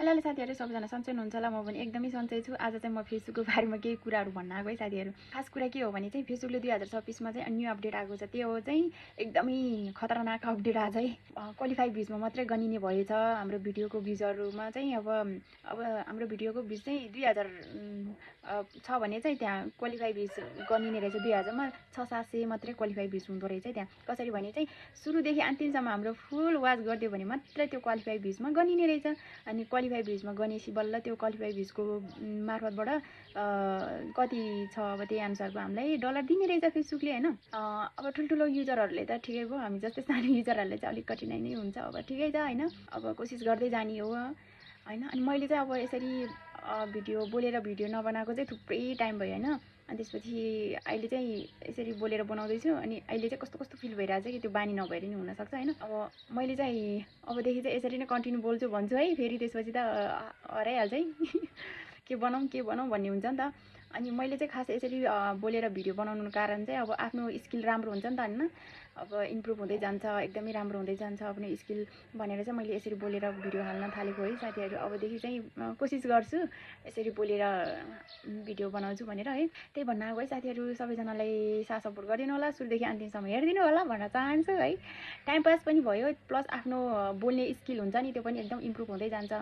Hello साथीहरु, सबैजना सन्चै हुनुहुन्छ होला। म पनि एकदमै सन्चै छु। आज चाहिँ म फेसबुकको बारेमा केही कुराहरू भन्न आएको है साथीहरु। खास कुरा के हो भने चाहिँ फेसबुकले 2026 मा चाहिँ न्यू अपडेट आएको छ। त्यो हो चाहिँ एकदमै खतरनाक अपडेट आज है। क्वालिफाई भ्युजमा मात्रै गनिने भएछ हाम्रो भिडियोको भ्युजहरुमा चाहिँ अब हाम्रो भिडियोको भ्युज चाहिँ 2000 छ भने चाहिँ त्यहाँ क्वालिफाई भ्युज गनिने रहेछ। 2000 मा 600-700 मात्रै क्वालिफाई भ्युज हुँदो रहेछ त्यहाँ। कसरी भने चाहिँ सुरुदेखि अन्तिमसम्म हाम्रो फुल वाच गरिदियो भने मात्रै त्यो क्वालिफाई भ्युजमा गनिने रहेछ। अनि क्वालिफाई भ्युजमा गनेपछि बल्ल त्यो क्वालिफाई भ्युजको मार्फतबाट कति छ अब त्यही अनुसारको हामीलाई डलर दिने रहेछ फेसबुकले हैन। अब ठुल्ठुलो युजरहरूले त ठिकै भयो, हामी जस्तै सानो युजरहरूले चाहिँ अलिक कठिनाइ नै हुन्छ। अब ठिकै छ हैन, अब कोसिस गर्दै जाने हो हैन। अनि मैले चाहिँ अब यसरी बोलेर भिडियो नबनाएको चाहिँ थुप्रै टाइम भयो हैन। अनि त्यसपछि अहिले चाहिँ यसरी बोलेर बनाउँदैछु। अनि अहिले चाहिँ कस्तो कस्तो फिल भइरहेछ कि त्यो बानी नभएर नि हुनसक्छ हैन। अब मैले चाहिँ अबदेखि चाहिँ यसरी नै कन्टिन्यू बोल्छु भन्छु है। फेरि त्यसपछि त हराइहाल्छ है के बनाऊँ भन्ने हुन्छ नि त। अनि मैले चाहिँ खास यसरी बोलेर भिडियो बनाउनुको कारण चाहिँ अब आफ्नो स्किल राम्रो हुन्छ नि त हैन। अब इम्प्रुभ हुँदै जान्छ, एकदमै राम्रो हुँदै जान्छ आफ्नो स्किल भनेर चाहिँ मैले यसरी बोलेर भिडियो हाल्न थालेको है साथीहरु। अबदेखि चाहिँ कोसिस गर्छु यसरी बोलेर भिडियो बनाउँछु भनेर है। त्यही भन्न आएको है साथीहरु। सबैजनालाई साथ सपोर्ट गरिदिनु होला, सुरुदेखि अन्तिमसम्म हेरिदिनु होला भन्न चाहन्छु है। टाइम पास पनि भयो प्लस आफ्नो बोल्ने स्किल हुन्छ नि त्यो पनि एकदम इम्प्रुभ हुँदै जान्छ।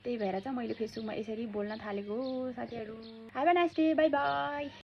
त्यही भएर चाहिँ मैले फेसबुकमा यसरी बोल्न थालेको हो साथीहरु। Have a nice day, bye bye.